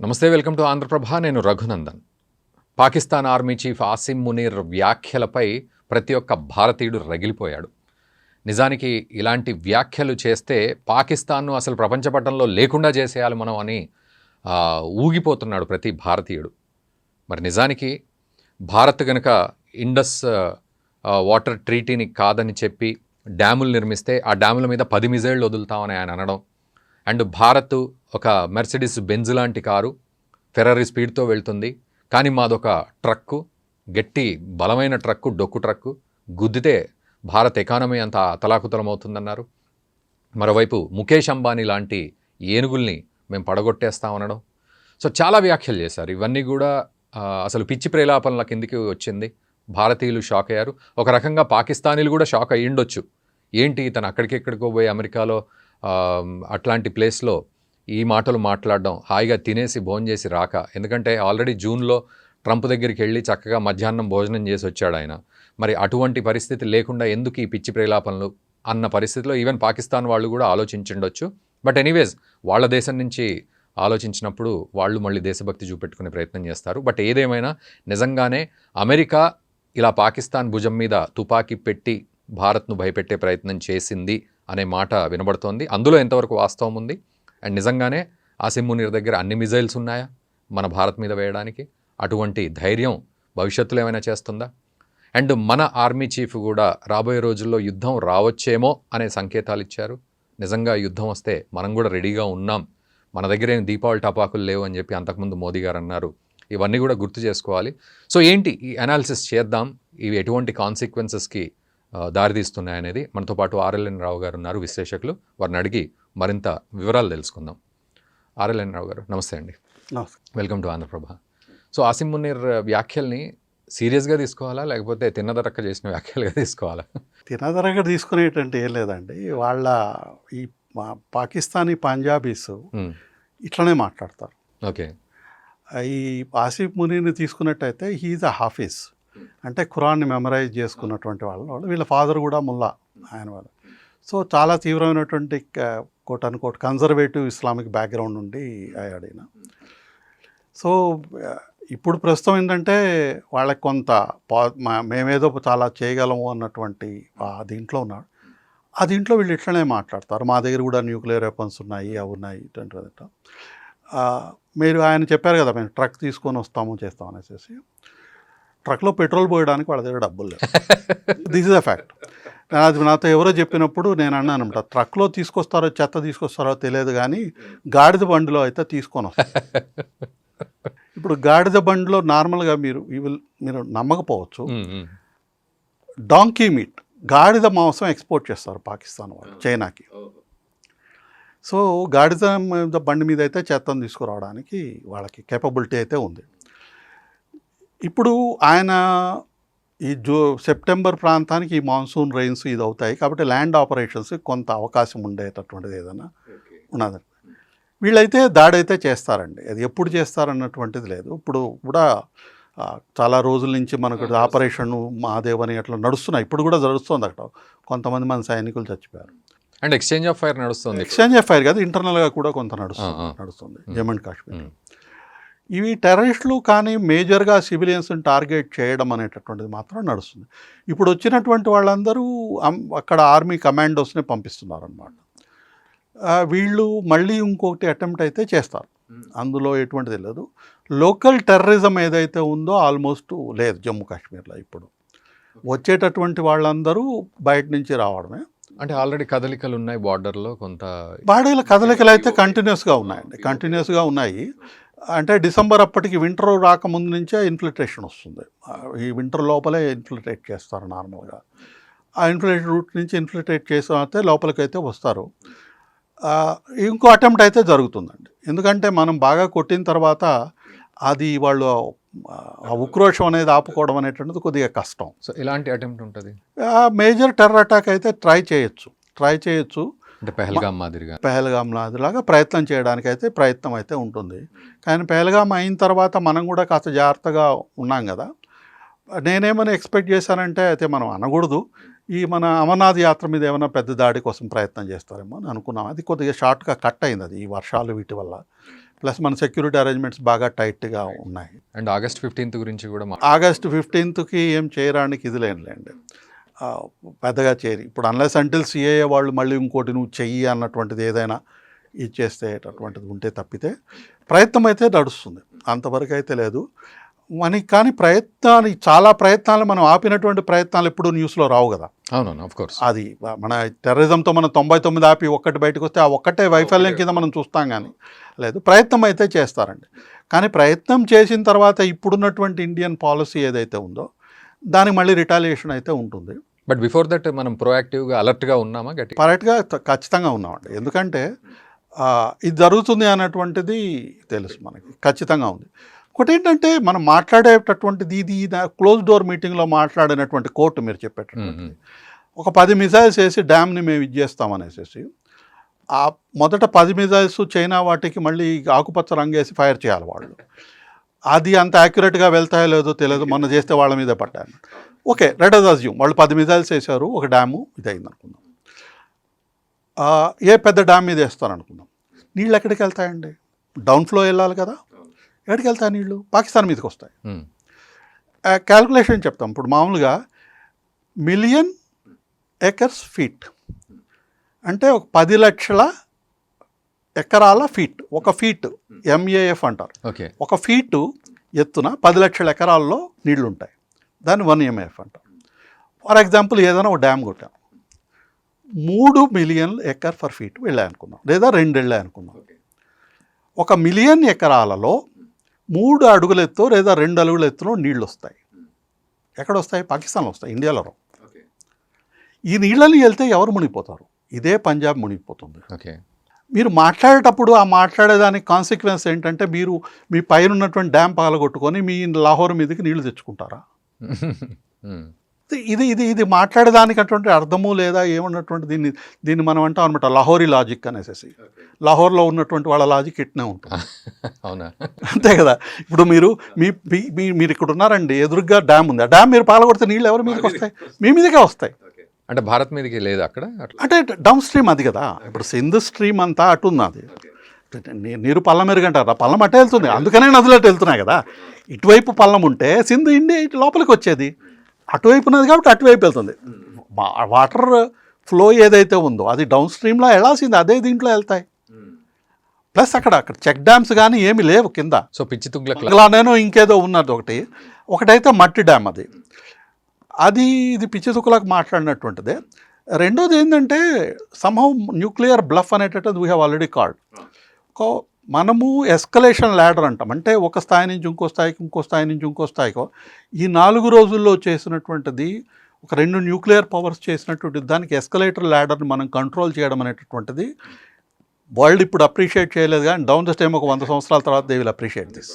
నమస్తే, welcome to Andhra Prabha. నేను Raghunandan. Pakistan army chief Asim Munir వ్యాఖ్యలపై ప్రతి ఒక్క భారతీయుడు రగిలిపోయాడు. నిజానికి ఇలాంటి వ్యాఖ్యలు చేస్తే పాకిస్తాన్ను అసలు ప్రపంచ పటంలో లేకుండా చేసేయాలి మనం అని ఊగిపోతున్నాడు ప్రతి భారతీయుడు. మరి నిజానికి భారత్ కనుక ఇండస్ వాటర్ ట్రీటీని కాదని చెప్పి డ్యాములు నిర్మిస్తే ఆ డ్యాముల మీద 10 మిజైళ్ళు వదులుతామని ఆయన అనడం, అండ్ భారత్ ఒక మెర్సిడీస్ బెంజ్ లాంటి కారు ఫెరారీ స్పీడ్తో వెళ్తుంది, కానీ మాదొక ట్రక్కు, గట్టి బలమైన ట్రక్కు, డొక్కు ట్రక్కు, గుద్దితే భారత్ ఎకానమీ అంతా అతలాకుతలమవుతుందన్నారు. మరోవైపు ముఖేష్ అంబానీ లాంటి ఏనుగుల్ని మేము పడగొట్టేస్తామనడం. సో చాలా వ్యాఖ్యలు చేశారు. ఇవన్నీ కూడా అసలు పిచ్చి ప్రేలాపనల కిందికి వచ్చింది. భారతీయులు షాక్ అయ్యారు. ఒక రకంగా పాకిస్తానీలు కూడా షాక్ అయ్యిండొచ్చు. ఏంటి ఇతను అక్కడికెక్కడికో పోయి అమెరికాలో అట్లాంటి ప్లేస్లో ఈ మాటలు మాట్లాడడం, హాయిగా తినేసి భోంచేసి రాక, ఎందుకంటే ఆల్రెడీ జూన్లో ట్రంప్ దగ్గరికి వెళ్ళి చక్కగా మధ్యాహ్నం భోజనం చేసి వచ్చాడు ఆయన. మరి అటువంటి పరిస్థితి లేకుండా ఎందుకు ఈ పిచ్చి ప్రేలాపనలు అన్న పరిస్థితిలో ఈవెన్ పాకిస్తాన్ వాళ్ళు కూడా ఆలోచించుండొచ్చు. బట్ ఎనీవేస్ వాళ్ళ దేశం నుంచి ఆలోచించినప్పుడు వాళ్ళు మళ్ళీ దేశభక్తి చూపెట్టుకునే ప్రయత్నం చేస్తారు. బట్ ఏదేమైనా నిజంగానే అమెరికా ఇలా పాకిస్తాన్ భుజం మీద తుపాకీ పెట్టి భారత్ను భయపెట్టే ప్రయత్నం చేసింది అనే మాట వినబడుతోంది. అందులో ఎంతవరకు వాస్తవం ఉంది? అండ్ నిజంగానే ఆసిమ్ మునీర్ దగ్గర అన్ని మిజైల్స్ ఉన్నాయా మన భారత్ మీద వేయడానికి? అటువంటి ధైర్యం భవిష్యత్తులో ఏమైనా చేస్తుందా? అండ్ మన ఆర్మీ చీఫ్ కూడా రాబోయే రోజుల్లో యుద్ధం రావచ్చేమో అనే సంకేతాలు ఇచ్చారు. నిజంగా యుద్ధం వస్తే మనం కూడా రెడీగా ఉన్నాం, మన దగ్గర ఏం దీపావళి టపాకులు లేవు అని చెప్పి అంతకుముందు మోదీ గారు అన్నారు. ఇవన్నీ కూడా గుర్తు చేసుకోవాలి. సో ఏంటి ఈ అనాలిసిస్ చేద్దాం, ఇవి ఎటువంటి కాన్సిక్వెన్సెస్కి దారితీస్తున్నాయనేది. మనతో పాటు ఆర్ఎల్ఎన్ రావు గారు ఉన్నారు, విశ్లేషకులు. వారిని అడిగి మరింత వివరాలు తెలుసుకుందాం. ఆర్ఎల్ఎన్ రావు గారు నమస్తే అండి. Welcome to Andhraprabha. So Asim Munir వ్యాఖ్యల్ని సీరియస్గా తీసుకోవాలా, లేకపోతే తిన్నదరక్క చేసిన వ్యాఖ్యలుగా తీసుకోవాలా? తిన్నదరక్క తీసుకునేటంటే ఏం లేదండి. వాళ్ళ ఈ పాకిస్తానీ పంజాబీస్ ఇట్లనే మాట్లాడతారు. ఓకే. ఈ ఆసిఫ్ మునీర్ని తీసుకున్నట్టయితే హీఈజ్ అ హాఫీజ్, అంటే ఖురాన్ని మెమరైజ్ చేసుకున్నటువంటి వాళ్ళు. వీళ్ళ ఫాదర్ కూడా ముల్లా ఆయన వాళ్ళు. సో చాలా తీవ్రమైనటువంటి కోట్ అనుకోట్ కన్జర్వేటివ్ ఇస్లామిక్ బ్యాక్గ్రౌండ్ నుండి అయ్యాడు. సో ఇప్పుడు ప్రస్తుతం ఏంటంటే వాళ్ళకి కొంత మేమేదో చాలా చేయగలము అన్నటువంటి దీంట్లో ఉన్నాడు. ఆ దీంట్లో వీళ్ళు ఇట్లనే మాట్లాడతారు. మా దగ్గర కూడా న్యూక్లియర్ వెపన్స్ ఉన్నాయి, అవి ఉన్నాయి, ఇట్లా. మీరు ఆయన చెప్పారు కదా, మేము ట్రక్ తీసుకొని వస్తాము చేస్తాం అనేసి. ట్రక్లో పెట్రోల్ పోయడానికి వాళ్ళ దగ్గర డబ్బులు లేవు. This is a fact. అది నాతో ఎవరో చెప్పినప్పుడు నేను అన్నానంట, ట్రక్లో తీసుకొస్తారో చెత్త తీసుకొస్తారో తెలియదు, కానీ గాడిద బండిలో అయితే తీసుకొని వస్తారు. ఇప్పుడు గాడిద బండిలో నార్మల్గా మీరు నమ్మకపోవచ్చు, డాంకీ మీట్, గాడిద మాంసం ఎక్స్పోర్ట్ చేస్తారు పాకిస్తాన్ వాళ్ళు చైనాకి. సో గాడిద బండి మీద అయితే చెత్తను తీసుకురావడానికి వాళ్ళకి కేపబిలిటీ అయితే ఉంది. ఇప్పుడు ఆయన ఈ సెప్టెంబర్ ప్రాంతానికి ఈ మాన్సూన్ రెయిన్స్ ఇది అవుతాయి కాబట్టి ల్యాండ్ ఆపరేషన్స్ కొంత అవకాశం ఉండేటటువంటిది ఏదైనా ఉన్నది. వీళ్ళైతే దాడి అయితే చేస్తారండి. అది ఎప్పుడు చేస్తారన్నటువంటిది లేదు. ఇప్పుడు కూడా చాలా రోజుల నుంచి మనకు ఆపరేషన్ మహాదేవ్ అని అట్లా నడుస్తున్నాయి. ఇప్పుడు కూడా నడుస్తుంది అక్కడ. కొంతమంది మన సైనికులు చచ్చిపోయారు. అండ్ ఎక్స్చేంజ్ ఆఫ్ ఫైర్ నడుస్తుంది. ఎక్స్చేంజ్ ఆఫ్ ఫైర్ కాదు, ఇంటర్నల్గా కూడా కొంత నడుస్తుంది జమ్మూ అండ్ కాశ్మీర్. ఇవి టెర్రరిస్టులు కానీ మేజర్గా సివిలియన్స్ని టార్గెట్ చేయడం అనేటటువంటిది మాత్రం నడుస్తుంది. ఇప్పుడు వచ్చినటువంటి వాళ్ళందరూ అక్కడ ఆర్మీ కమాండోస్ని పంపిస్తున్నారు అన్నమాట. వీళ్ళు మళ్ళీ ఇంకొకటి అటెంప్ట్ అయితే చేస్తారు, అందులో ఎటువంటిది లేదు. లోకల్ టెర్రరిజం ఏదైతే ఉందో ఆల్మోస్ట్ లేదు జమ్మూ కాశ్మీర్లో. ఇప్పుడు వచ్చేటటువంటి వాళ్ళందరూ బయట నుంచి రావడమే. అంటే ఆల్రెడీ కదలికలు ఉన్నాయి బార్డర్లో, కొంత బార్డర్ల కదలికలు అయితే కంటిన్యూస్గా ఉన్నాయి. అంటే డిసెంబర్ అప్పటికి వింటర్ రాకముందు నుంచే ఇన్ఫిల్ట్రేషన్ వస్తుంది. ఈ వింటర్ లోపలే ఇన్ఫిల్ట్రేట్ చేస్తారు నార్మల్గా. ఆ ఇన్ఫిల్ట్రేట్ రూట్ నుంచి ఇన్ఫిల్ట్రేట్ చేస్తే లోపలికైతే వస్తారు. ఇంకో అటెంప్ట్ అయితే జరుగుతుందండి. ఎందుకంటే మనం బాగా కొట్టిన తర్వాత అది వాళ్ళు ఆ ఉక్రోషం అనేది ఆపుకోవడం అనేటువంటిది కొద్దిగా కష్టం. సో ఇలాంటి అటెంప్ట్ ఉంటుంది. మేజర్ టెర్రర్ అటాక్ అయితే ట్రై చేయొచ్చు. అంటే పెహల్గామ్ మాదిరిలాగా ప్రయత్నం చేయడానికి అయితే ప్రయత్నం అయితే ఉంటుంది. కానీ పెహల్గామ్ అయిన తర్వాత మనం కూడా కాస్త జాగ్రత్తగా ఉన్నాం కదా. నేనేమైనా ఎక్స్పెక్ట్ చేశానంటే అయితే మనం అనకూడదు, ఈ మన అమర్నాథ్ యాత్ర మీద ఏమైనా పెద్ద దాడి కోసం ప్రయత్నం చేస్తారేమో అని అనుకున్నాం. అది కొద్దిగా షార్ట్గా కట్ అయింది, అది ఈ వర్షాలు వీటి వల్ల. ప్లస్ మన సెక్యూరిటీ అరేంజ్మెంట్స్ బాగా టైట్గా ఉన్నాయి. అండ్ ఆగస్ట్ 15th గురించి కూడా ఆగస్ట్ 15కి ఏం చేయడానికి ఇది లేనులేండి, పెద్దగా చేయరు ఇప్పుడు. అన్లెస్ అంటిల్ సిఏఏ వాళ్ళు మళ్ళీ ఇంకోటి నువ్వు చెయ్యి అన్నటువంటిది ఏదైనా ఇచ్చేసేటటువంటిది ఉంటే తప్పితే ప్రయత్నం అయితే నడుస్తుంది, అంతవరకు అయితే లేదు మనకి. కానీ ప్రయత్నాలు, చాలా ప్రయత్నాలు మనం ఆపినటువంటి ప్రయత్నాలు ఎప్పుడు న్యూస్లో రావు కదా. అవునవును, ఆఫ్ కోర్స్. అది మన టెర్రరిజంతో మనం 99 ఆపి ఒక్కటి బయటకు వస్తే ఆ ఒక్కటే వైఫల్యం కింద మనం చూస్తాం, కానీ లేదు ప్రయత్నం అయితే చేస్తారండి. కానీ ప్రయత్నం చేసిన తర్వాత ఇప్పుడున్నటువంటి ఇండియన్ పాలసీ ఏదైతే ఉందో దానికి మళ్ళీ రిటాలియేషన్ అయితే ఉంటుంది. బట్ బిఫోర్ దట్ మనం ప్రొయాక్టివ్గా అలర్ట్గా ఉన్నామా? గట్టి కరెక్ట్గా ఖచ్చితంగా ఉన్నామండి, ఎందుకంటే ఇది జరుగుతుంది అన్నటువంటిది తెలుసు మనకి, ఖచ్చితంగా ఉంది. ఒకటి ఏంటంటే మనం మాట్లాడేటటువంటిది ఇది క్లోజ్ డోర్ మీటింగ్లో మాట్లాడినటువంటి కోర్టు మీరు చెప్పేటటువంటిది, ఒక 10 మిసైల్స్ వేసి డ్యామ్ని మేము ఇది చేస్తామనేసి, ఆ మొదట 10 మిసైల్స్ చైనా వాటికి మళ్ళీ ఆకుపచ్చ రంగేసి ఫైర్ చేయాలి వాళ్ళు. అది అంత యాక్యురేట్గా వెళ్తాయో లేదో తెలియదు, మొన్న చేస్తే వాళ్ళ మీదే పడ్డాను. ఓకే, లెట్ అస్ అజ్యూమ్ వాళ్ళు 10 మిసైల్స్ వేశారు, ఒక డ్యాము ఇదైంది అనుకుందాం. ఏ పెద్ద డ్యామ్ మీద వేస్తారనుకుందాం, నీళ్ళు ఎక్కడికి వెళ్తాయండి? డౌన్ ఫ్లో వెళ్ళాలి కదా, ఎక్కడికి వెళ్తాయి నీళ్ళు? పాకిస్తాన్ మీదకి వస్తాయి. క్యాల్కులేషన్ చెప్తాం ఇప్పుడు, మామూలుగా 1,000,000 acres feet అంటే ఒక 10 లక్షల ఎకరాల ఫీట్. ఒక ఫీట్ MAF అంటారు. ఓకే, ఒక ఫీటు ఎత్తున 10 లక్షల ఎకరాల్లో నీళ్లు ఉంటాయి, దాన్ని 1 MAF అంటారు. ఫర్ ఎగ్జాంపుల్ ఏదైనా ఒక డ్యామ్ కొట్టాం, 3 మిలియన్ ఎకర్ ఫర్ ఫీట్ వెళ్ళాయి అనుకుందాం, లేదా 2 వెళ్ళాయి అనుకుందాం. 1 మిలియన్ ఎకరాలలో 3 అడుగుల ఎత్తు లేదా 2 అడుగుల ఎత్తులో నీళ్ళు వస్తాయి. ఎక్కడ వస్తాయి? పాకిస్తాన్లో వస్తాయి, ఇండియాలో రావు. ఈ నీళ్ళని వెళ్తే ఎవరు మునిగిపోతారు? ఇదే పంజాబ్ మునిగిపోతుంది. ఓకే, మీరు మాట్లాడేటప్పుడు ఆ మాట్లాడేదానికి కాన్సిక్వెన్స్ ఏంటంటే, మీరు మీ పైన ఉన్నటువంటి డ్యామ్ పగలగొట్టుకొని మీ లాహోర్ మీదకి నీళ్లు తెచ్చుకుంటారా? ఇది ఇది ఇది మాట్లాడేదానికి అటువంటి అర్థము లేదా ఏమన్నటువంటి దీన్ని మనం అంటాం అనమాట లాహోరీ లాజిక్ అనేసి. లాహోర్లో ఉన్నటువంటి వాళ్ళ లాజిక్ ఇట్నే ఉంటుంది. అవునా? అంతే కదా. ఇప్పుడు మీరు మీరు ఇక్కడ ఉన్నారండి, ఎదురుగా డ్యామ్ ఉంది, ఆ డ్యామ్ మీరు పాలగొడితే నీళ్ళు ఎవరి మీదకి వస్తాయి? మీ మీదకే వస్తాయి. అంటే భారత్ మీదకి లేదు అక్కడ, అంటే డౌన్ స్ట్రీమ్ అది కదా. ఇప్పుడు సింధు స్ట్రీమ్ అంతా అటు ఉన్నది, నీరు పల్లం మెరుగంటారు, ఆ పల్లం అట్టే వెళ్తుంది, అందుకనే నదులు అటు వెళ్తున్నాయి కదా. ఇటువైపు పల్లం ఉంటే సింధు ఇండియా ఇటు లోపలికి వచ్చేది, అటువైపు ఉన్నది కాబట్టి అటువైపు వెళ్తుంది. వాటర్ ఫ్లో ఏదైతే ఉందో అది డౌన్ స్ట్రీమ్లో వెళ్ళాల్సింది, అదే దీంట్లో వెళ్తాయి. ప్లస్ అక్కడ చెక్ డ్యామ్స్ కానీ ఏమి లేవు కింద. సో పిచ్చి తుగ్లక్ నేను ఇంకేదో ఉన్నది ఒకటైతే మట్టి డ్యామ్ అది ఇది పిచ్చి తుక్కులకు మాట్లాడినటువంటిదే. రెండోది ఏంటంటే సమ్హౌ న్యూక్లియర్ బ్లఫ్ అనేటది వీ హ్యావ్ ఆల్రెడీ కాల్డ్. మనము ఎస్కలేషన్ ల్యాడర్ అంటాం, అంటే ఒక స్థాయి నుంచి ఇంకో స్థాయికి, ఇంకో స్థాయి నుంచి ఇంకో స్థాయికో. ఈ 4 రోజుల్లో చేసినటువంటిది, ఒక 2 న్యూక్లియర్ పవర్స్ చేసినటువంటి దానికి ఎస్కలేటర్ ల్యాడర్ని మనం కంట్రోల్ చేయడం అనేటటువంటిది వరల్డ్ ఇప్పుడు అప్రిషియేట్ చేయలేదు, కానీ డౌన్ ద స్టేమ్ ఒక 100 సంవత్సరాల తర్వాత దే విల్ అప్రిషియేట్ దిస్.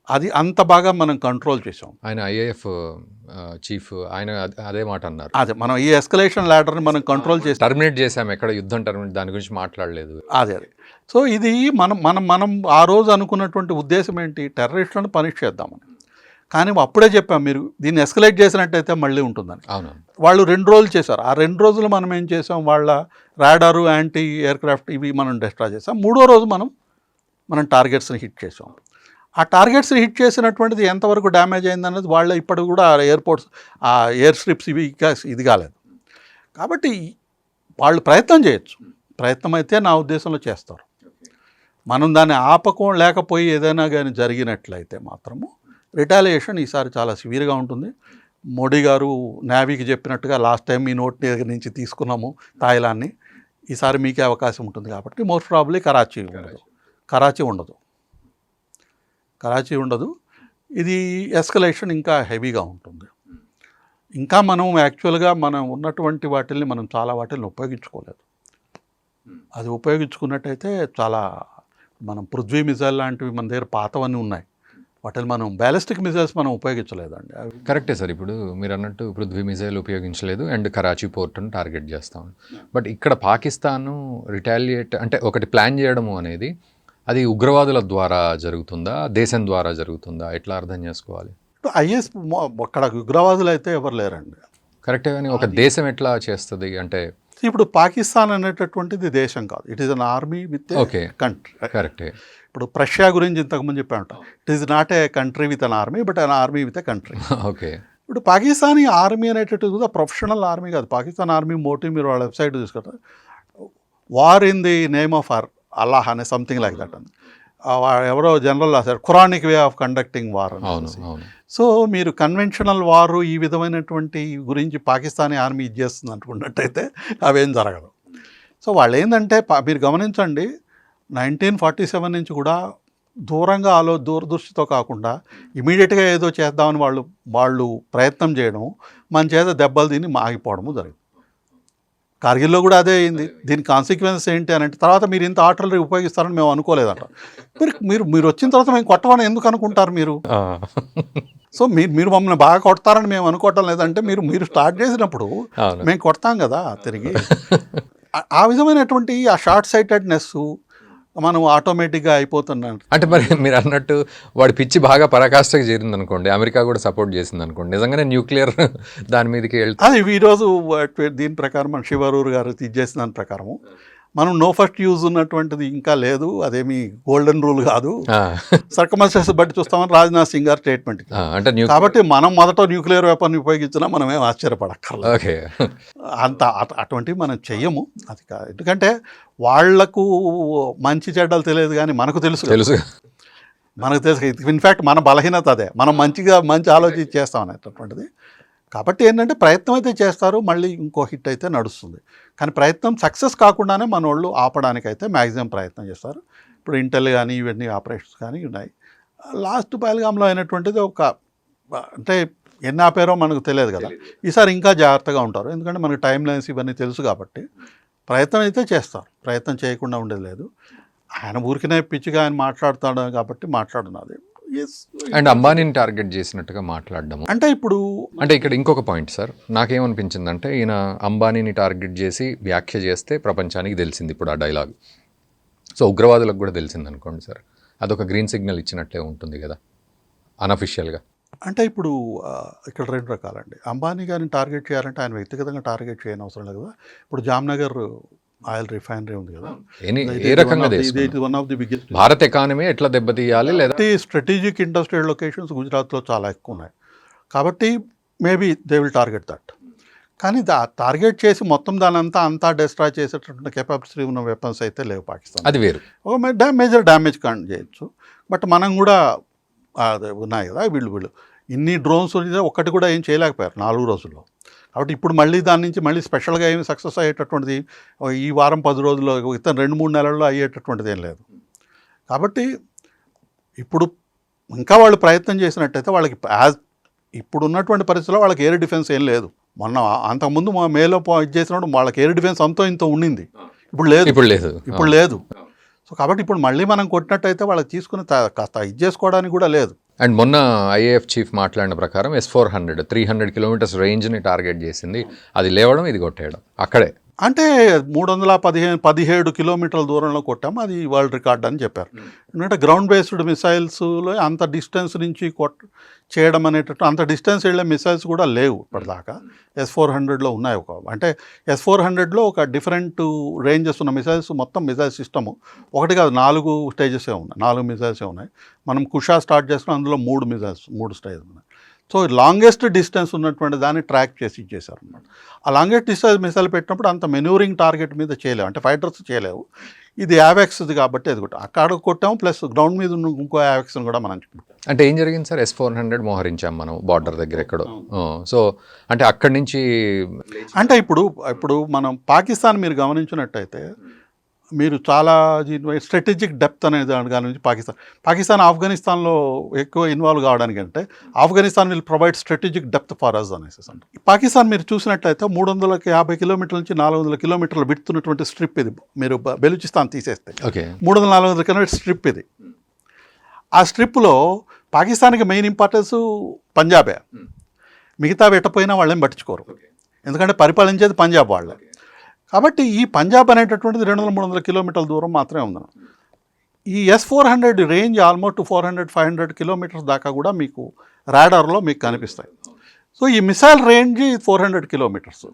అది అంత బాగా మనం కంట్రోల్ చేసాం. ఆయన IAF చీఫ్ ఆయన అదే మాట అన్నారు. అదే మనం ఈ ఎస్కలేషన్ ల్యాడర్ని మనం కంట్రోల్ చేసి టర్మినేట్ చేసాం, ఎక్కడ యుద్ధం టర్మినేట్, దాని గురించి మాట్లాడలేదు. అదే. సో ఇది మనం ఆ రోజు అనుకున్నటువంటి ఉద్దేశం ఏంటి? టెర్రరిస్టులను పనిష్ చేద్దామని. కానీ అప్పుడే చెప్పాం, మీరు దీన్ని ఎస్కలేట్ చేసినట్టయితే మళ్ళీ ఉంటుందని. అవును, వాళ్ళు 2 రోజులు చేశారు. ఆ 2 రోజులు మనం ఏం చేసాం, వాళ్ళ రాడారు, యాంటీ ఎయిర్క్రాఫ్ట్ ఇవి మనం డిస్ట్రాయ్ చేసాం. 3వ రోజు మనం టార్గెట్స్ని హిట్ చేసాం. ఆ టార్గెట్స్ని హిట్ చేసినటువంటిది ఎంతవరకు డ్యామేజ్ అయిందన్నది వాళ్ళ ఇప్పుడు కూడా ఎయిర్పోర్ట్స్, ఆ ఎయిర్ స్ట్రిప్స్ ఇవి ఇది కాలేదు. కాబట్టి వాళ్ళు ప్రయత్నం చేయొచ్చు, ప్రయత్నం అయితే నా ఉద్దేశంలో చేస్తారు. మనం దాన్ని లేకపోయి ఏదైనా కానీ జరిగినట్లయితే మాత్రము రిటాలియేషన్ ఈసారి చాలా సివియర్గా ఉంటుంది. మోడీ గారు నేవీకి చెప్పినట్టుగా లాస్ట్ టైం మీ నోట్ దగ్గర నుంచి తీసుకున్నాము తాయిలాన్ని, ఈసారి మీకే అవకాశం ఉంటుంది. కాబట్టి మోస్ట్ ప్రాబబ్లీ కరాచీ ఉండదు. ఇది ఎస్కలేషన్ ఇంకా హెవీగా ఉంటుంది. ఇంకా మనం యాక్చువల్గా మనం ఉన్నటువంటి వాటిల్ని మనం చాలా వాటిని ఉపయోగించుకోలేదు. అది ఉపయోగించుకున్నట్టయితే చాలా, మనం పృథ్వీ మిజైల్ లాంటివి మన దగ్గర పాతవన్నీ ఉన్నాయి, వాటిని మనం బ్యాలిస్టిక్ మిజైల్స్ మనం ఉపయోగించలేదండి. కరెక్టే సార్, ఇప్పుడు మీరు అన్నట్టు పృథ్వీ మిజైల్ ఉపయోగించలేదు అండ్ కరాచీ పోర్టును టార్గెట్ చేస్తాం. బట్ ఇక్కడ పాకిస్తాన్ రిటాలియేట్ అంటే ఒకటి ప్లాన్ చేయడము అనేది, అది ఉగ్రవాదుల ద్వారా జరుగుతుందా, దేశం ద్వారా జరుగుతుందా, ఎట్లా అర్థం చేసుకోవాలి? అక్కడ ఉగ్రవాదులు అయితే ఎవరు లేరండి. కరెక్టే, కానీ ఒక దేశం ఎట్లా చేస్తుంది అంటే ఇప్పుడు పాకిస్తాన్ అనేటటువంటిది దేశం కాదు, it is an army with okay, country. కరెక్టే. ఇప్పుడు ప్రష్యా గురించి ఇంతకుముందు చెప్పాను, it is not a country with an army but an army with a country. Okay. ఇప్పుడు పాకిస్తానీ ఆర్మీ అనేటట్టు కూడా ప్రొఫెషనల్ ఆర్మీ కాదు. పాకిస్తాన్ ఆర్మీ మోటివ్ మీరు వాళ్ళ వెబ్సైట్ చూసుకుంటారు, war in the name of Allah అనే సంథింగ్ లైక్ దట్ అని ఎవరో జనరల్ రాశారు, ఖురానిక్ వే ఆఫ్ కండక్టింగ్ వార్ అని. అవును, అవును. సో మీరు కన్వెన్షనల్ వారు ఈ విధమైనటువంటి గురించి పాకిస్తానీ ఆర్మీ ఇది చేస్తుంది అనుకున్నట్టయితే అవేం జరగదు. సో వాళ్ళు ఏంటంటే మీరు గమనించండి, 1947 నుంచి కూడా దూరంగా దూరదృష్టితో కాకుండా ఇమీడియట్గా ఏదో చేద్దామని వాళ్ళు ప్రయత్నం చేయడం, మన చేత దెబ్బలు తిని ఆగిపోవడము జరిగింది. కార్గిల్లో కూడా అదే అయింది. దీని కాన్సిక్వెన్స్ ఏంటి అని అంటే, తర్వాత మీరు ఇంత ఆర్టిలరీ ఉపయోగిస్తారని మేము అనుకోలేదంట. మీరు వచ్చిన తర్వాత మేము కొట్టమని ఎందుకు అనుకుంటారు మీరు? సో మీరు మమ్మల్ని బాగా కొడతారని మేము అనుకోవటం లేదంటే, మీరు స్టార్ట్ చేసినప్పుడు మేము కొడతాం కదా తిరిగి. ఆ విధమైనటువంటి ఆ షార్ట్ సైటెడ్నెస్ మనం ఆటోమేటిక్గా అయిపోతున్నాం. అంటే మరి మీరు అన్నట్టు వాడి పిచ్చి బాగా పరాకాష్ఠకి చేరింది అనుకోండి, అమెరికా కూడా సపోర్ట్ చేసింది అనుకోండి, నిజంగానే న్యూక్లియర్ దాని మీదకి వెళ్తే అది ఈరోజు దీని ప్రకారం మన శివరూరు గారు చేసిన దాని ప్రకారము మనం నో ఫస్ట్ యూజ్ ఉన్నటువంటిది ఇంకా లేదు, అదేమి గోల్డెన్ రూల్ కాదు, సర్కమస్టెన్సెస్ బట్టి చూస్తామని రాజ్నాథ్ సింగ్ గారు స్టేట్మెంట్. అంటే కాబట్టి మనం మొదట న్యూక్లియర్ వెపన్ ఉపయోగించినా మనం ఏం ఆశ్చర్యపడక్కర్లేదు. అటువంటివి మనం చెయ్యము. అది కాదు, ఎందుకంటే వాళ్లకు మంచి చెడ్డలు తెలియదు కానీ మనకు తెలుసు. మనకు తెలుసు. ఇన్ఫ్యాక్ట్ మన బలహీనత అదే, మనం మంచి ఆలోచించి చేస్తాం అనేటటువంటిది. కాబట్టి ఏంటంటే ప్రయత్నం అయితే చేస్తారు, మళ్ళీ ఇంకో హిట్ అయితే నడుస్తుంది. కానీ ప్రయత్నం సక్సెస్ కాకుండానే మన వాళ్ళు ఆపడానికి అయితే మ్యాక్సిమం ప్రయత్నం చేస్తారు. ఇప్పుడు ఇంటెల్ కానీ ఇవన్నీ ఆపరేషన్స్ కానీ ఉన్నాయి. లాస్ట్ పహల్గామ్లో అయినటువంటిది అంటే ఎన్ని ఆపారో మనకు తెలియదు కదా. ఈసారి ఇంకా జాగ్రత్తగా ఉంటారు, ఎందుకంటే మనకు టైం లైన్స్ ఇవన్నీ తెలుసు కాబట్టి ప్రయత్నం అయితే చేస్తారు. ప్రయత్నం చేయకుండా ఉండేది లేదు. ఆయన ఊరికినే పిచ్చిగా ఆయన మాట్లాడుతాడు కాబట్టి మాట్లాడున్నది. అండ్ అంబానీని టార్గెట్ చేసినట్టుగా మాట్లాడడం అంటే ఇక్కడ ఇంకొక పాయింట్ సార్, నాకేమనిపించిందంటే ఈయన అంబానీని టార్గెట్ చేసి వ్యాఖ్య చేస్తే ప్రపంచానికి తెలిసింది ఇప్పుడు ఆ డైలాగ్. సో ఉగ్రవాదులకు కూడా తెలిసింది అనుకోండి సార్, అదొక గ్రీన్ సిగ్నల్ ఇచ్చినట్లే ఉంటుంది కదా అన్అఫిషియల్గా. అంటే ఇప్పుడు ఇక్కడ రెండు రకాలండి. అంబానీ గారిని టార్గెట్ చేయాలంటే ఆయన వ్యక్తిగతంగా టార్గెట్ చేయని అవసరం లేదు కదా. ఇప్పుడు జామ్నగర్ ఆయిల్ రిఫైనరీ ఉంది కదా, ఏ రకంగా one of the biggest. Bharat economy ఎట్లా దెబ్బతీయాలి, లేదా స్ట్రాటజిక్ ఇండస్ట్రియల్ లొకేషన్స్ గుజరాత్లో చాలా ఎక్కువ ఉన్నాయి కాబట్టి maybe they will target that. కానీ టార్గెట్ చేసి మొత్తం అంతా డిస్ట్రాయ్ చేసేటటువంటి కెపాసిటీ ఉన్న వెపన్స్ అయితే లేవు పాకిస్తాన్. అది వేరు, మేజర్ డ్యామేజ్ కాన్ చేయొచ్చు. బట్ మనం కూడా ఉన్నాయి కదా, వీళ్ళు ఇన్ని డ్రోన్స్ ఒక్కటి కూడా ఏం చేయలేకపోయారు 4 రోజుల్లో. కాబట్టి ఇప్పుడు మళ్ళీ దాని నుంచి మళ్ళీ స్పెషల్గా ఏమి సక్సెస్ అయ్యేటటువంటిది ఈ వారం 10 రోజుల్లో, ఇతను 2-3 నెలల్లో అయ్యేటటువంటిది ఏం లేదు. కాబట్టి ఇప్పుడు ఇంకా వాళ్ళు ప్రయత్నం చేసినట్టయితే వాళ్ళకి ఇప్పుడు ఉన్నటువంటి పరిస్థితుల్లో వాళ్ళకి ఎయిర్ డిఫెన్స్ ఏం లేదు. అంతకుముందు మేలో ఇది చేసినప్పుడు వాళ్ళకి ఎయిర్ డిఫెన్స్ అంతో ఇంత ఉండింది, ఇప్పుడు లేదు. సో కాబట్టి ఇప్పుడు మళ్ళీ మనం కొట్టినట్టయితే వాళ్ళకి తీసుకుని కాస్త ఇది చేసుకోవడానికి కూడా లేదు. అండ్ మొన్న ఐఏఎఫ్ చీఫ్ మాట్లాడిన ప్రకారం S-400 300 కిలోమీటర్స్ రేంజ్ని టార్గెట్ చేసింది, అది లేవడం ఇది కొట్టేయడం అక్కడే. అంటే 317 కిలోమీటర్ల దూరంలో కొట్టాము, అది వరల్డ్ రికార్డ్ అని చెప్పారు. ఎందుకంటే గ్రౌండ్ బేస్డ్ మిసైల్స్లో అంత డిస్టెన్స్ నుంచి చేయడం అనేటట్టు అంత డిస్టెన్స్ వెళ్ళే మిసైల్స్ కూడా లేవు ఇప్పటిదాకా. S-400లో ఉన్నాయి. అంటే S-400లో ఒక డిఫరెంట్ రేంజెస్ ఉన్న మిసైల్స్, మొత్తం మిసైల్ సిస్టము ఒకటి కాదు 4 స్టేజెసే ఉన్నాయి, 4 మిసైల్సే ఉన్నాయి. మనం కుషా స్టార్ట్ చేసుకుని అందులో 3 స్టేజెస్ ఉన్నాయి. సో లాంగెస్ట్ డిస్టెన్స్ ఉన్నటువంటి దాన్ని ట్రాక్ చేసి ఇచ్చేసారు అన్నమాట. ఆ లాంగెస్ట్ డిస్టెన్స్ మిసైల్ పెట్టినప్పుడు అంత మెనూరింగ్ టార్గెట్ మీద చేయలేవు, అంటే ఫైటర్స్ చేయలేవు. ఇది యావెక్స్ది కాబట్టి అది కూడా అక్కడ కొట్టాము, ప్లస్ గ్రౌండ్ మీద ఉన్న ఇంకో యావెక్స్ని కూడా మనం. అంటే ఏం జరిగింది సార్, S-400 మోహరించాం మనం బార్డర్ దగ్గర ఎక్కడో. సో అంటే అక్కడి నుంచి అంటే ఇప్పుడు మనం పాకిస్తాన్ మీరు గమనించినట్టయితే మీరు చాలా స్ట్రాటజిక్ డెప్త్ అనే దాని గురించి పాకిస్తాన్ ఆఫ్ఘనిస్తాన్లో ఎక్కువ ఇన్వాల్వ్ కావడానికి అంటే Afghanistan will provide strategic depth for us అనేసి అంటారు. పాకిస్తాన్ మీరు చూసినట్లయితే 350 కిలోమీటర్ల నుంచి 400 కిలోమీటర్లు విడుతున్నటువంటి స్ట్రిప్ ఇది. మీరు బెలూచిస్తాన్ తీసేస్తే 300-400 కిలోమీటర్ స్ట్రిప్ ఇది. ఆ స్ట్రిప్లో పాకిస్తాన్కి మెయిన్ ఇంపార్టెన్స్ పంజాబే, మిగతా పెట్టపోయినా వాళ్ళేం పట్టించుకోరు, ఎందుకంటే పరిపాలించేది పంజాబ్ వాళ్ళే. కాబట్టి ఈ పంజాబ్ అనేటటువంటిది 200-300 కిలోమీటర్ల దూరం మాత్రమే ఉంది. ఈ S-400 రేంజ్ ఆల్మోస్ట్ 400-500 కిలోమీటర్స్ దాకా కూడా మీకు రాడార్లో మీకు కనిపిస్తాయి. సో ఈ మిసైల్ రేంజ్ 400 కిలోమీటర్స్.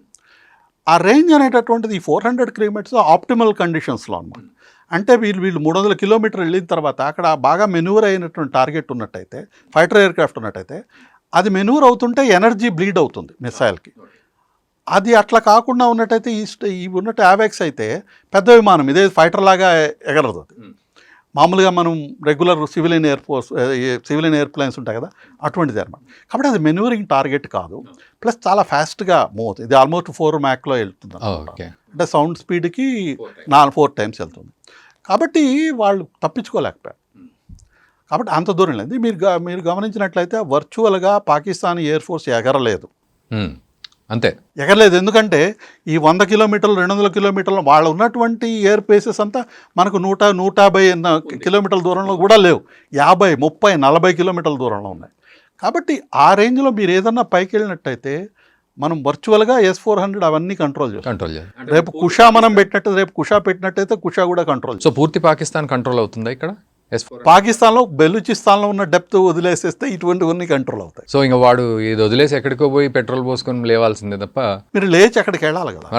ఆ రేంజ్ అనేటటువంటిది ఈ 400 కిలోమీటర్స్ ఆప్టిమల్ కండిషన్స్లో అనమాట. అంటే వీళ్ళు 300 కిలోమీటర్లు వెళ్ళిన తర్వాత అక్కడ బాగా మెనూవర్ అయినటువంటి టార్గెట్ ఉన్నట్టయితే, ఫైటర్ ఎయిర్ క్రాఫ్ట్ ఉన్నట్టయితే, అది మెనూవర్ అవుతుంటే ఎనర్జీ బ్లీడ్ అవుతుంది మిసైల్కి. అది అట్లా కాకుండా ఉన్నట్టయితే ఇవి ఉన్నట్టు యావెక్స్ అయితే పెద్ద విమానం ఇదే ఫైటర్ లాగా ఎగరదు. అది మామూలుగా మనం రెగ్యులర్ సివిలియన్ ఎయిర్ప్లేన్స్ ఉంటాయి కదా, అటువంటిది అనమాట. కాబట్టి అది మెనూవరింగ్ టార్గెట్ కాదు, ప్లస్ చాలా ఫాస్ట్గా మూవ్ అవుతుంది. ఇది ఆల్మోస్ట్ 4 మ్యాక్లో వెళ్తుంది అనమాట. అంటే సౌండ్ స్పీడ్కి 4 టైమ్స్ వెళ్తుంది. కాబట్టి వాళ్ళు తప్పించుకోలేకపోయారు. కాబట్టి అంత దూరం లేదు. మీరు గమనించినట్లయితే వర్చువల్గా పాకిస్తాన్ ఎయిర్ ఫోర్స్ ఎగరలేదు, అంతే ఎగరలేదు. ఎందుకంటే ఈ 100 కిలోమీటర్లు 200 కిలోమీటర్లు వాళ్ళు ఉన్నటువంటి ఎయిర్ బేసెస్ అంతా మనకు 100-150 కిలోమీటర్ల దూరంలో కూడా లేవు. 50, 30, 40 కిలోమీటర్ల దూరంలో ఉన్నాయి. కాబట్టి ఆ రేంజ్లో మీరు ఏదన్నా పైకి వెళ్ళినట్టయితే మనం వర్చువల్గా S-400 అవన్నీ కంట్రోల్ చేయాలి. రేపు కుషా మనం పెట్టినట్టయితే కుషా కూడా కంట్రోల్. సో పూర్తి పాకిస్తాన్ కంట్రోల్ అవుతుందా ఇక్కడ? పాకిస్తాన్లో బెలూచిస్తాన్లో ఉన్న డెప్త్ వదిలేసేస్తే ఇటువంటివన్నీ కంట్రోల్ అవుతాయి. సో ఇంకా వాడు ఇది వదిలేసి ఎక్కడికో పోయి పెట్రోల్ పోసుకొని లేవాల్సిందే తప్ప, మీరు లేచి అక్కడికి వెళ్ళాలి కదా,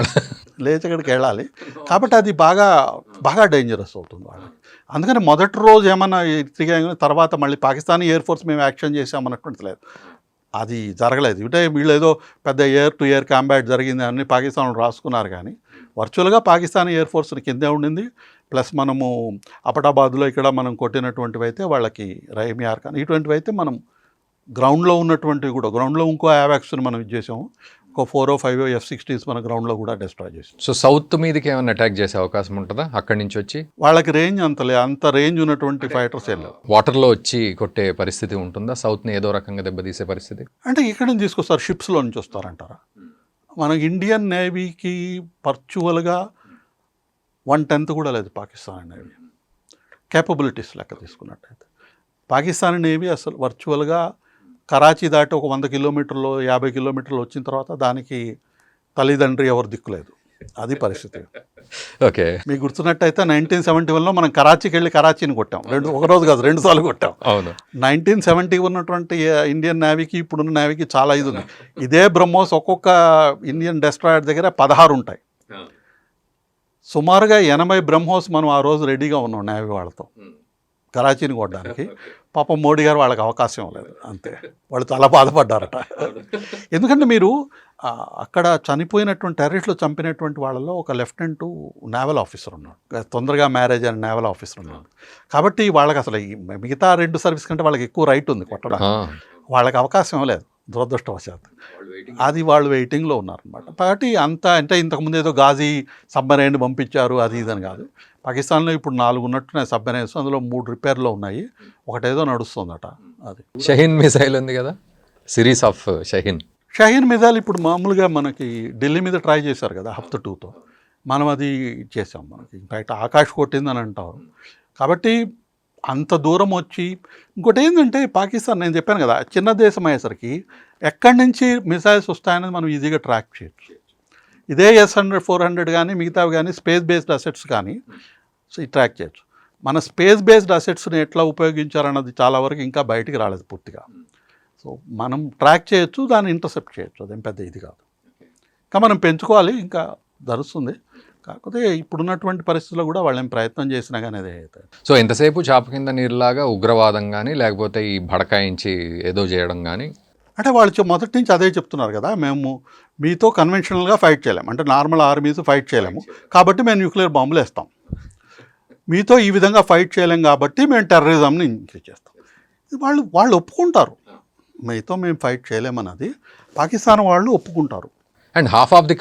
లేచి అక్కడికి వెళ్ళాలి. కాబట్టి అది బాగా డేంజరస్ అవుతుంది వాళ్ళకి. అందుకని మొదటి రోజు ఏమన్నా తిరిగా తర్వాత మళ్ళీ పాకిస్తానీ ఎయిర్ ఫోర్స్ మేము యాక్షన్ చేసామన్నటువంటిది లేదు, అది జరగలేదు. అంటే వీళ్ళు ఏదో పెద్ద ఎయిర్ టు ఎయిర్ కాంబాట్ జరిగింది అని పాకిస్తాన్లో రాసుకున్నారు, కానీ వర్చువల్గా పాకిస్తానీ ఎయిర్ ఫోర్స్ కిందే ఉండింది. ప్లస్ మనము అపటాబాద్లో ఇక్కడ మనం కొట్టినటువంటివి అయితే వాళ్ళకి రైమియార్ కానీ ఇటువంటివి అయితే మనం గ్రౌండ్లో ఉన్నటువంటివి కూడా, గ్రౌండ్లో ఇంకో యావాక్స్ని మనం ఇది చేసాము, ఒక 4 or 5 F-16s మన గ్రౌండ్లో కూడా డిస్ట్రాయ్ చేసాం. సో సౌత్ మీదకి ఏమైనా అటాక్ చేసే అవకాశం ఉంటుందా అక్కడి నుంచి వచ్చి? వాళ్ళకి రేంజ్ అంత రేంజ్ ఉన్నటువంటి ఫైటర్స్ వెళ్ళారు. వాటర్లో వచ్చి కొట్టే పరిస్థితి ఉంటుందా? సౌత్ని ఏదో రకంగా దెబ్బతీసే పరిస్థితి అంటే ఇక్కడ నుంచి తీసుకొస్తారు, షిప్స్లో నుంచి వస్తారంటారా? మన ఇండియన్ నేవీకి వర్చువల్గా 1/10 కూడా లేదు పాకిస్తాన్ నేవీ కేపబిలిటీస్ లెక్క తీసుకున్నట్టయితే. పాకిస్తాన్ నేవీ అసలు వర్చువల్గా కరాచీ దాటి ఒక 100 కిలోమీటర్లు 50 కిలోమీటర్లు వచ్చిన తర్వాత దానికి తల్లిదండ్రి ఎవరు దిక్కులేదు, అది పరిస్థితి. ఓకే, మీకు గుర్తున్నట్టయితే 1971లో మనం కరాచీకి వెళ్ళి కరాచీని కొట్టాం, ఒక రోజు కాదు 2 సార్లు కొట్టాం. అవును, 1970 ఉన్నటువంటి ఇండియన్ నేవీకి ఇప్పుడున్న నేవీకి చాలా ఇది ఉంది. ఇదే బ్రహ్మోస్ ఒక్కొక్క ఇండియన్ డెస్ట్రాయర్ దగ్గర 16 ఉంటాయి. సుమారుగా 80 బ్రహ్మోస్ మనం ఆ రోజు రెడీగా ఉన్నాం నేవీ వాళ్ళతో కరాచీని కొట్టడానికి. పాపం మోడీ గారు వాళ్ళకి అవకాశం లేదు, అంతే. వాళ్ళు చాలా బాధపడ్డారట. ఎందుకంటే మీరు అక్కడ చనిపోయినటువంటి టెర్రరిస్టులు చంపినటువంటి వాళ్ళలో ఒక లెఫ్టినెంట్ నేవల్ ఆఫీసర్ ఉన్నాడు, తొందరగా మ్యారేజ్ అయిన నేవల్ ఆఫీసర్ ఉన్నాడు. కాబట్టి వాళ్ళకి అసలు మిగతా 2 సర్వీస్ కంటే వాళ్ళకి ఎక్కువ రైట్ ఉంది కొట్టడానికి, వాళ్ళకి అవకాశం లేదు దురదృష్టవశాత్తు. అది వాళ్ళు వెయిటింగ్లో ఉన్నారనమాట. కాబట్టి అంటే ఇంతకుముందు ఏదో గాజీ సబ్మెరైన్ పంపించారు అది ఇదని కాదు. పాకిస్తాన్లో ఇప్పుడు 4 ఉన్నట్టున్నాయి సబ్మెరైన్స్, అందులో 3 రిపేర్లో ఉన్నాయి, ఒకటేదో నడుస్తుందట. అది షహీన్ మిసైల్ ఉంది కదా, సిరీస్ ఆఫ్ షహీన్ మిసైల్ ఇప్పుడు మామూలుగా మనకి ఢిల్లీ మీద ట్రై చేశారు కదా Hafta-2తో, మనం అది చేసాం. మనకి ఇన్ఫ్యాక్ట్ ఆకాష్ కొట్టిందని అంటారు. కాబట్టి అంత దూరం వచ్చి ఇంకోటి ఏంటంటే పాకిస్తాన్, నేను చెప్పాను కదా చిన్న దేశం అయ్యేసరికి ఎక్కడి నుంచి మిసైల్స్ వస్తాయనేది మనం ఈజీగా ట్రాక్ చేయొచ్చు. ఇదే S-100, 400 కానీ మిగతావి కానీ స్పేస్ బేస్డ్ అసెట్స్ కానీ ట్రాక్ చేయొచ్చు. మన స్పేస్ బేస్డ్ అసెట్స్ని ఎట్లా ఉపయోగించారన్నది చాలా వరకు ఇంకా బయటికి రాలేదు పూర్తిగా. సో మనం ట్రాక్ చేయొచ్చు, దాన్ని ఇంటర్సెప్ట్ చేయొచ్చు, అదేం పెద్ద ఇది కాదు. ఇంకా మనం పెంచుకోవాలి, ఇంకా ధరుస్తుంది. కాకపోతే ఇప్పుడున్నటువంటి పరిస్థితుల్లో కూడా వాళ్ళేం ప్రయత్నం చేసినా కానీ అదే అవుతాయి. సో ఎంతసేపు చాప కింద నీరులాగా ఉగ్రవాదం కానీ లేకపోతే ఈ బడకాయించి ఏదో చేయడం కానీ, అంటే వాళ్ళు మొదటి నుంచి అదే చెప్తున్నారు కదా, మేము మీతో కన్వెన్షనల్గా ఫైట్ చేయలేము, అంటే నార్మల్ ఆర్మీస్ ఫైట్ చేయలేము కాబట్టి మేము న్యూక్లియర్ బాంబులు వేస్తాం, మీతో ఈ విధంగా ఫైట్ చేయలేం కాబట్టి మేము టెర్రరిజంని ఇంక్రీజ్ చేస్తాం. వాళ్ళు ఒప్పుకుంటారు, మీతో మేము ఫైట్ చేయలేమన్నది పాకిస్తాన్ వాళ్ళు ఒప్పుకుంటారు. అండ్ హాఫ్ ఆఫ్ ది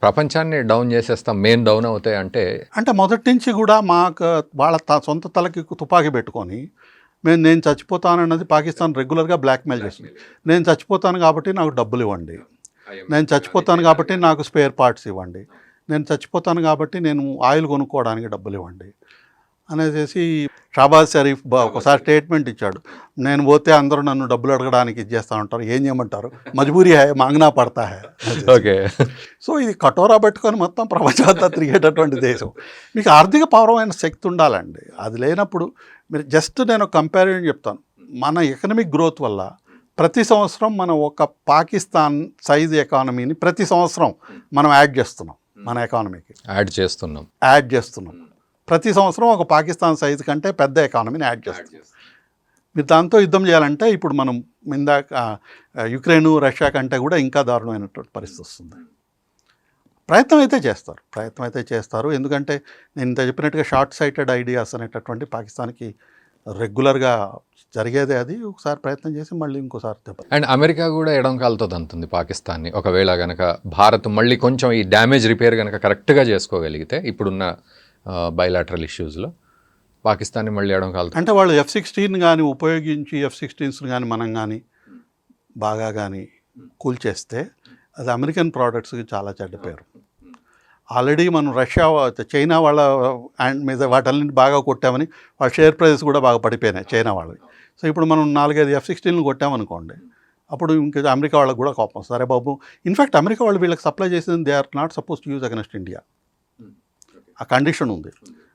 ప్రపంచాన్ని డౌన్ చేసేస్తాం, మెయిన్ డౌన్ అవుతాయి అంటే మొదటి నుంచి కూడా మాకు వాళ్ళ సొంత తలకి తుపాకీ పెట్టుకొని నేను చచ్చిపోతానన్నది పాకిస్తాన్ రెగ్యులర్గా బ్లాక్మెయిల్ చేస్తుంది. నేను చచ్చిపోతాను కాబట్టి నాకు డబ్బులు ఇవ్వండి, నేను చచ్చిపోతాను కాబట్టి నాకు స్పేర్ పార్ట్స్ ఇవ్వండి, నేను చచ్చిపోతాను కాబట్టి నేను ఆయిల్ కొనుక్కోవడానికి డబ్బులు ఇవ్వండి అనేసి షాబాజ్ షరీఫ్ ఒకసారి స్టేట్మెంట్ ఇచ్చాడు, నేను పోతే అందరూ నన్ను డబ్బులు అడగడానికి ఇచ్చేస్తూ ఉంటారు, ఏం చేయమంటారు, మజ్బూరీ హై మాంగనా పడతా హై. ఓకే, సో ఇది కటోరా పెట్టుకొని మొత్తం ప్రపంచమంతా తిరిగేటటువంటి దేశం. మీకు ఆర్థిక పరమైన శక్తి ఉండాలండి, అది లేనప్పుడు మీరు జస్ట్ నేను కంపారిజన్ చెప్తాను, మన ఎకనమిక్ గ్రోత్ వల్ల ప్రతి సంవత్సరం మనం ఒక పాకిస్తాన్ సైజ్ ఎకానమీని ప్రతి సంవత్సరం మనం యాడ్ చేస్తున్నాం మన ఎకానమీకి యాడ్ చేస్తున్నాం. ప్రతి సంవత్సరం ఒక పాకిస్తాన్ సైజ్ కంటే పెద్ద ఎకానమీని యాడ్ చేస్తున్నాం. మీరు దాంతో యుద్ధం చేయాలంటే ఇప్పుడు మనం ఇందాక యుక్రెయిన్ రష్యా కంటే కూడా ఇంకా దారుణమైనటువంటి పరిస్థితి వస్తుంది. ప్రయత్నం అయితే చేస్తారు. ఎందుకంటే నేను ఇంత చెప్పినట్టుగా షార్ట్ సైటెడ్ ఐడియాస్ అనేటటువంటి పాకిస్తాన్కి రెగ్యులర్గా జరిగేదే. అది ఒకసారి ప్రయత్నం చేసి మళ్ళీ ఇంకోసారి దెబ్బ. అండ్ అమెరికా కూడా ఎడం కాలుతో తంతుంది పాకిస్తాన్ని. ఒకవేళ కనుక భారత్ మళ్ళీ కొంచెం ఈ డ్యామేజ్ రిపేర్ కనుక కరెక్ట్గా చేసుకోగలిగితే ఇప్పుడున్న బైలాటరల్ ఇష్యూస్లో పాకిస్తాన్ని మళ్ళీ ఎడం కాలుతో, అంటే వాళ్ళు F-16 కానీ ఉపయోగించి F-16s కానీ మనం కానీ బాగా కానీ కూల్చేస్తే అది అమెరికన్ ప్రోడక్ట్స్కి చాలా చెడ్డ పేరు. ఆల్రెడీ మనం రష్యా చైనా వాళ్ళ మీద వాటన్నింటి బాగా కొట్టామని వాళ్ళ షేర్ ప్రైజెస్ కూడా బాగా పడిపోయినాయి చైనా వాళ్ళవి. సో ఇప్పుడు మనం 4-5 F-16 కొట్టామనుకోండి, అప్పుడు ఇంకా అమెరికా వాళ్ళకి కూడా కోపం. సరే బాబు, ఇన్ఫ్యాక్ట్ అమెరికా వాళ్ళు వీళ్ళకి సప్లై చేసింది they are not suppose to use against India. ఆ కండిషన్ ఉంది.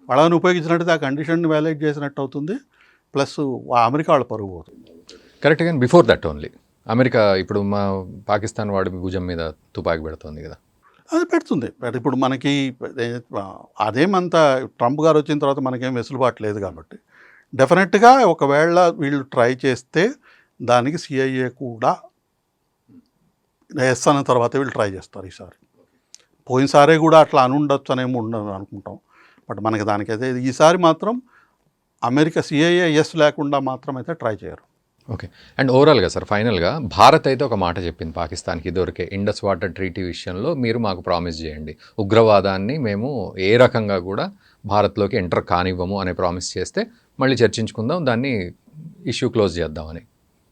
వాళ్ళని ఉపయోగించినట్టయితే ఆ కండిషన్ని వ్యాలిడేట్ చేసినట్టు అవుతుంది, ప్లస్ అమెరికా వాళ్ళ పరుగు పోతుంది. కరెక్ట్. కానీ బిఫోర్ దట్ ఓన్లీ అమెరికా ఇప్పుడు మా పాకిస్తాన్ వాడి భుజం మీద తుపాకి పెడుతుంది కదా. అది పెడుతుంది. ఇప్పుడు మనకి అదేమంత ట్రంప్ గారు వచ్చిన తర్వాత మనకేం వెసులుబాటు లేదు కాబట్టి డెఫినెట్గా ఒకవేళ వీళ్ళు ట్రై చేస్తే దానికి CIA కూడా ఎస్ అన్న తర్వాత వీళ్ళు ట్రై చేస్తారు ఈసారి. పోయినసారే కూడా అట్లా అనుండొచ్చు అనేమో ఉండదు అనుకుంటాం. బట్ మనకి దానికైతే ఈసారి మాత్రం అమెరికా CIA ఎస్ లేకుండా మాత్రం అయితే ట్రై చేయరు. ఓకే. అండ్ ఓవరాల్గా సార్ ఫైనల్గా భారత్ అయితే ఒక మాట చెప్పింది పాకిస్తాన్కి దొరికే ఇండస్ వాటర్ ట్రీటీ విషయంలో మీరు మాకు ప్రామిస్ చేయండి, ఉగ్రవాదాన్ని మేము ఏ రకంగా కూడా భారత్లోకి ఎంటర్ కానివ్వము అనే ప్రామిస్ చేస్తే మళ్ళీ చర్చించుకుందాం, దాన్ని ఇష్యూ క్లోజ్ చేద్దామని.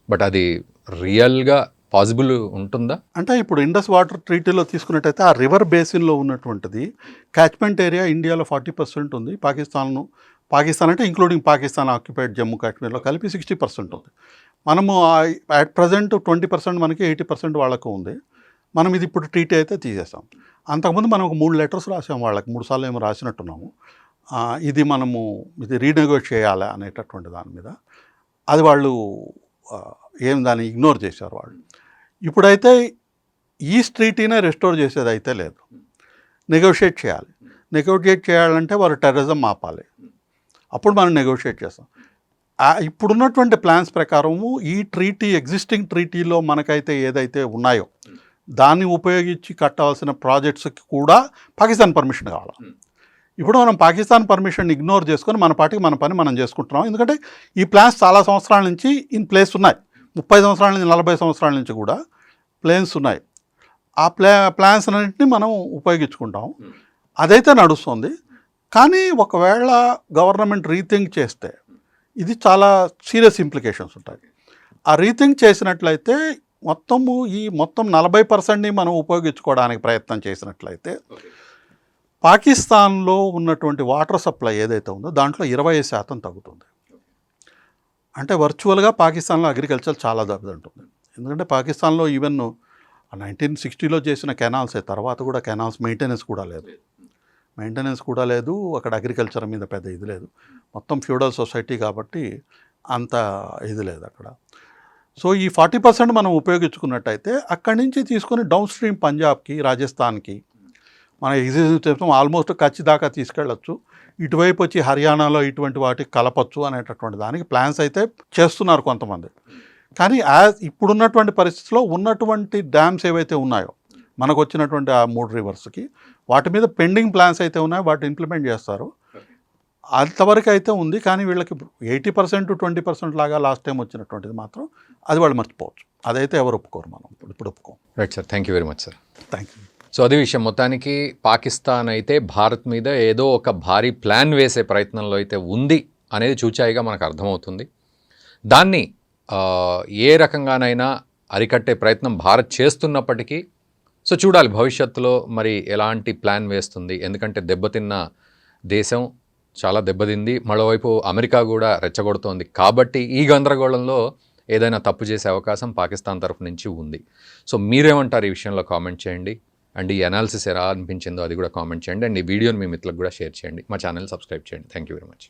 బట్ అది రియల్గా పాసిబుల్ ఉంటుందా? అంటే ఇప్పుడు ఇండస్ వాటర్ ట్రీటీలో తీసుకున్నట్టయితే ఆ రివర్ బేసిన్లో ఉన్నటువంటిది క్యాచ్మెంట్ ఏరియా ఇండియాలో 40% ఉంది. పాకిస్తాన్ అంటే ఇంక్లూడింగ్ పాకిస్తాన్ ఆక్యుపైడ్ జమ్మూ కాశ్మీర్లో కలిపి 60% ఉంది. మనము అట్ ప్రజెంట్ 20% మనకి, 80% వాళ్ళకు ఉంది. మనం ఇది ఇప్పుడు ట్రీటీ అయితే తీసేసాం. అంతకుముందు మనం ఒక 3 లెటర్స్ రాసాం వాళ్ళకి, 3 సార్లు ఏమో రాసినట్టున్నాము. ఇది రీనెగోషియేట్ చేయాలి అనేటటువంటి దాని మీద. అది వాళ్ళు దాన్ని ఇగ్నోర్ చేశారు వాళ్ళు. ఇప్పుడైతే ఈస్ట్ ట్రీటీనే రెస్టోర్ చేసేది అయితే లేదు, నెగోషియేట్ చేయాలి. నెగోషియేట్ చేయాలంటే వారు టెర్రరిజం ఆపాలి, అప్పుడు మనం నెగోషియేట్ చేస్తాం. ఇప్పుడున్నటువంటి ప్లాన్స్ ప్రకారము ఈ ఎగ్జిస్టింగ్ ట్రీటీలో మనకైతే ఏదైతే ఉన్నాయో దాన్ని ఉపయోగించి కట్టాల్సిన ప్రాజెక్ట్స్కి కూడా పాకిస్తాన్ పర్మిషన్ కావాలి. ఇప్పుడు మనం పాకిస్తాన్ పర్మిషన్ ఇగ్నోర్ చేసుకొని మన పాటికి మన పని మనం చేసుకుంటున్నాం. ఎందుకంటే ఈ ప్లాన్స్ చాలా సంవత్సరాల నుంచి ఇన్ ప్లేస్ ఉన్నాయి. 30 సంవత్సరాల నుంచి 40 సంవత్సరాల నుంచి కూడా ప్లాన్స్ ఉన్నాయి. ఆ ప్లాన్స్ అన్నింటినీ మనం ఉపయోగించుకుంటాం. అదైతే నడుస్తుంది. కానీ ఒకవేళ గవర్నమెంట్ రీథింక్ చేస్తే ఇది చాలా సీరియస్ ఇంప్లికేషన్స్ ఉంటాయి. ఆ రీథింక్ చేసినట్లయితే మొత్తం 40%ని మనం ఉపయోగించుకోవడానికి ప్రయత్నం చేసినట్లయితే పాకిస్తాన్లో ఉన్నటువంటి వాటర్ సప్లై ఏదైతే ఉందో దాంట్లో 20% తగ్గుతుంది. అంటే వర్చువల్గా పాకిస్తాన్లో అగ్రికల్చర్ చాలా దెబ్బతింటుంది. ఎందుకంటే పాకిస్తాన్లో ఈవెన్ 1960లో చేసిన కెనాల్స్ తర్వాత కూడా కెనాల్స్ మెయింటెనెన్స్ కూడా లేదు. అక్కడ అగ్రికల్చర్ మీద పెద్ద ఇది లేదు. మొత్తం ఫ్యూడల్ సొసైటీ కాబట్టి అంత ఇది లేదు అక్కడ. సో ఈ 40% మనం ఉపయోగించుకున్నట్టయితే అక్కడి నుంచి తీసుకొని డౌన్ స్ట్రీమ్ పంజాబ్కి, రాజస్థాన్కి, మన ఎగ్జిస్టింగ్ ఆల్మోస్ట్ కచ్ దాకా తీసుకెళ్ళచ్చు. ఇటువైపు వచ్చి హర్యానాలో ఇటువంటి వాటికి కలపచ్చు అనేటటువంటి దానికి ప్లాన్స్ అయితే చేస్తున్నారు కొంతమంది. కానీ ఇప్పుడున్నటువంటి పరిస్థితిలో ఉన్నటువంటి డ్యామ్స్ ఏవైతే ఉన్నాయో మనకు వచ్చినటువంటి ఆ 3 రివర్స్కి వాటి మీద పెండింగ్ ప్లాన్స్ అయితే ఉన్నాయో వాటి ఇంప్లిమెంట్ చేస్తారు. అంతవరకు అయితే ఉంది. కానీ వీళ్ళకి 80% 20% లాగా లాస్ట్ టైం వచ్చినటువంటిది మాత్రం అది వాళ్ళు మర్చిపోవచ్చు. అదైతే ఎవరు ఒప్పుకోరు, మనం ఇప్పుడు ఒప్పుకోం. Right sir, thank you very much sir. Thank you. So అదే విషయం, మొత్తానికి పాకిస్తాన్ అయితే భారత్ మీద ఏదో ఒక భారీ ప్లాన్ వేసే ప్రయత్నంలో అయితే ఉంది అనేది చూచాయిగా మనకు అర్థమవుతుంది. దాన్ని ఏ రకంగానైనా అరికట్టే ప్రయత్నం భారత్ చేస్తున్నప్పటికీ సో చూడాలి భవిష్యత్తులో మరి ఎలాంటి ప్లాన్ వేస్తుంది. ఎందుకంటే దెబ్బతిన్న దేశం చాలా దెబ్బతింది, మరోవైపు అమెరికా కూడా రెచ్చగొడుతోంది. కాబట్టి ఈ గందరగోళంలో ఏదైనా తప్పు చేసే అవకాశం పాకిస్తాన్ తరఫు నుంచి ఉంది. సో మీరేమంటారు ఈ విషయంలో కామెంట్ చేయండి. అండ్ ఈ అనాలిసిస్ ఎలా అనిపించిందో అది కూడా కామెంట్ చేయండి. అండ్ ఈ వీడియోని మీ మిత్రులకు కూడా షేర్ చేయండి. మా ఛానల్ సబ్స్క్రైబ్ చేయండి. Thank you very much.